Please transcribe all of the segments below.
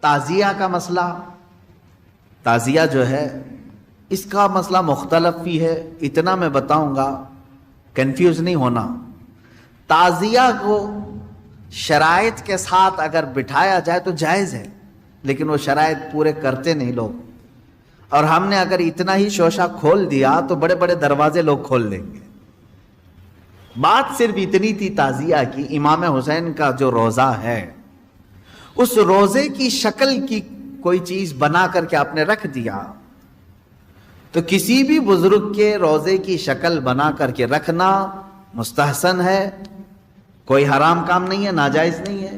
تعزیہ کا مسئلہ، تعزیہ جو ہے اس کا مسئلہ مختلف بھی ہے، اتنا میں بتاؤں گا، کنفیوز نہیں ہونا۔ تعزیہ کو شرائط کے ساتھ اگر بٹھایا جائے تو جائز ہے، لیکن وہ شرائط پورے کرتے نہیں لوگ، اور ہم نے اگر اتنا ہی شوشہ کھول دیا تو بڑے بڑے دروازے لوگ کھول دیں گے۔ بات صرف اتنی تھی تعزیہ کی، امام حسین کا جو روضہ ہے اس روزے کی شکل کی کوئی چیز بنا کر کے آپ نے رکھ دیا، تو کسی بھی بزرگ کے روزے کی شکل بنا کر کے رکھنا مستحسن ہے، کوئی حرام کام نہیں ہے، ناجائز نہیں ہے۔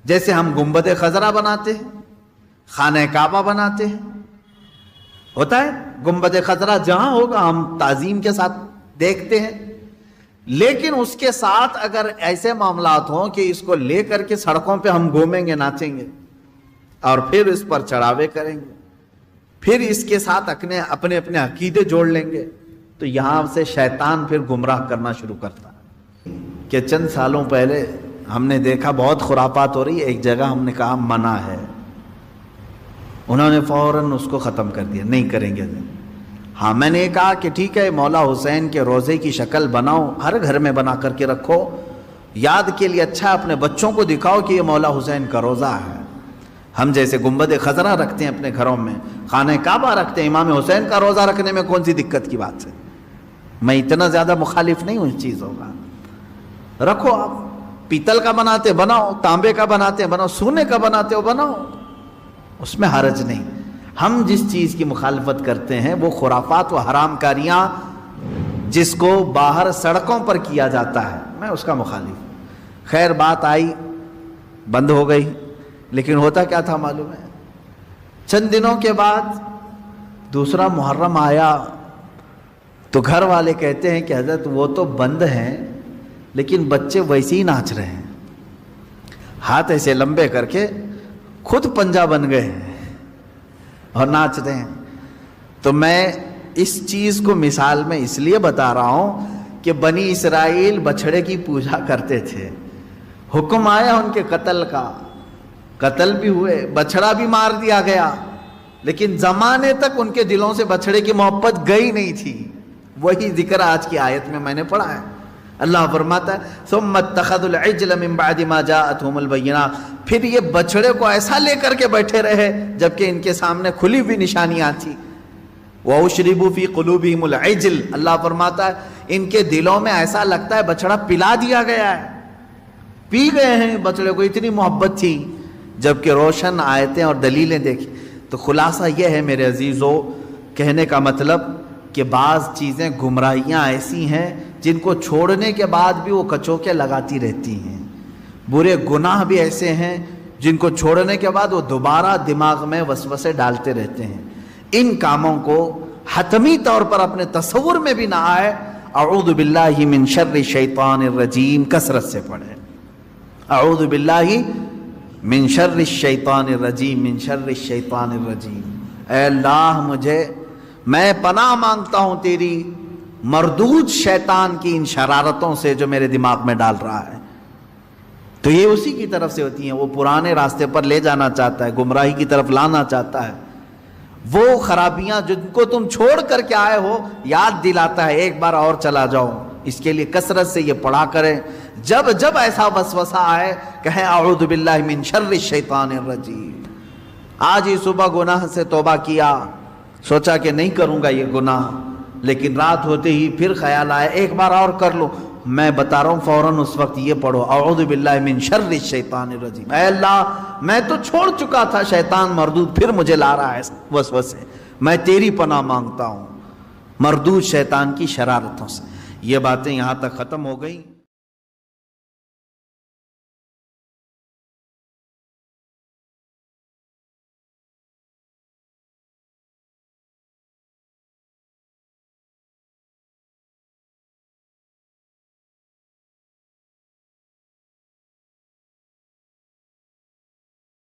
جیسے ہم گنبد خضرا بناتے ہیں، خانہ کعبہ بناتے ہیں، ہوتا ہے گنبد خضرا جہاں ہوگا ہم تعظیم کے ساتھ دیکھتے ہیں، لیکن اس کے ساتھ اگر ایسے معاملات ہوں کہ اس کو لے کر کے سڑکوں پہ ہم گھومیں گے، ناچیں گے، اور پھر اس پر چڑھاوے کریں گے، پھر اس کے ساتھ اپنے اپنے عقیدے جوڑ لیں گے، تو یہاں سے شیطان پھر گمراہ کرنا شروع کرتا ہے۔ کہ چند سالوں پہلے ہم نے دیکھا بہت خرافات ہو رہی ہے، ایک جگہ ہم نے کہا منع ہے، انہوں نے فوراً اس کو ختم کر دیا، نہیں کریں گے۔ ہاں میں نے کہا کہ ٹھیک ہے، مولا حسین کے روزے کی شکل بناؤ، ہر گھر میں بنا کر کے رکھو، یاد کے لیے اچھا، اپنے بچوں کو دکھاؤ کہ یہ مولا حسین کا روزہ ہے۔ ہم جیسے گنبد خضرا رکھتے ہیں اپنے گھروں میں، خانہ کعبہ رکھتے ہیں، امام حسین کا روزہ رکھنے میں کون سی دقت کی بات ہے؟ میں اتنا زیادہ مخالف نہیں ہوں اس چیزوں کا، رکھو، آپ پیتل کا بناتے بناؤ، تانبے کا بناتے بناؤ، سونے کا بناتے ہو بناؤ، اس میں حرج نہیں۔ ہم جس چیز کی مخالفت کرتے ہیں وہ خرافات و حرام کاریاں جس کو باہر سڑکوں پر کیا جاتا ہے، میں اس کا مخالف۔ خیر بات آئی، بند ہو گئی، لیکن ہوتا کیا تھا معلوم ہے؟ چند دنوں کے بعد دوسرا محرم آیا تو گھر والے کہتے ہیں کہ حضرت وہ تو بند ہیں لیکن بچے ویسے ہی ناچ رہے ہیں، ہاتھ ایسے لمبے کر کے خود پنجہ بن گئے ہیں اور ناچ رہے ہیں۔ تو میں اس چیز کو مثال میں اس لیے بتا رہا ہوں کہ بنی اسرائیل بچھڑے کی پوجا کرتے تھے، حکم آیا ان کے قتل کا، قتل بھی ہوئے، بچھڑا بھی مار دیا گیا، لیکن زمانے تک ان کے دلوں سے بچھڑے کی محبت گئی نہیں تھی۔ وہی ذکر آج کی آیت میں نے پڑھا ہے، اللہ فرماتا ہے ثم اتخذوا العجل من بعد ما جاءتهم البینات، پھر یہ بچڑے کو ایسا لے کر کے بیٹھے رہے جبکہ ان کے سامنے کھلی ہوئی نشانیاں تھی۔ وَأُشْرِبُوا فِي قُلُوبِهِمُ الْعِجْلَ، اللہ فرماتا ہے ان کے دلوں میں ایسا لگتا ہے بچڑا پلا دیا گیا ہے، پی گئے ہیں، بچڑے کو اتنی محبت تھی، جبکہ روشن آیتیں اور دلیلیں دیکھی۔ تو خلاصہ یہ ہے میرے عزیزو، کہنے کا مطلب کہ بعض چیزیں گمراہیاں ایسی ہیں جن کو چھوڑنے کے بعد بھی وہ کچوکے لگاتی رہتی ہیں، برے گناہ بھی ایسے ہیں جن کو چھوڑنے کے بعد وہ دوبارہ دماغ میں وسوسے ڈالتے رہتے ہیں۔ ان کاموں کو حتمی طور پر اپنے تصور میں بھی نہ آئے۔ اعوذ باللہ من شر الشیطان الرجیم کثرت سے پڑھیں، اعوذ باللہ من شر الشیطان الرجیم، من شر الشیطان الرجیم۔ اے اللہ میں پناہ مانگتا ہوں تیری مردود شیطان کی ان شرارتوں سے جو میرے دماغ میں ڈال رہا ہے۔ تو یہ اسی کی طرف سے ہوتی ہیں، وہ پرانے راستے پر لے جانا چاہتا ہے، گمراہی کی طرف لانا چاہتا ہے، وہ خرابیاں جن کو تم چھوڑ کر کے آئے ہو یاد دلاتا ہے، ایک بار اور چلا جاؤ۔ اس کے لیے کثرت سے یہ پڑھا کریں، جب جب ایسا وسوسہ آئے کہیں اعوذ باللہ من شر الشیطان الرجیم۔ آج ہی صبح گناہ سے توبہ کیا، سوچا کہ نہیں کروں گا یہ گناہ، لیکن رات ہوتے ہی پھر خیال آیا ایک بار اور کر لو، میں بتا رہا ہوں فوراً اس وقت یہ پڑھو اعوذ باللہ من شر الشیطان الرجیم۔ اے اللہ میں تو چھوڑ چکا تھا شیطان مردود، پھر مجھے لا رہا ہے وسوسے، میں تیری پناہ مانگتا ہوں مردود شیطان کی شرارتوں سے۔ یہ باتیں یہاں تک ختم ہو گئیں۔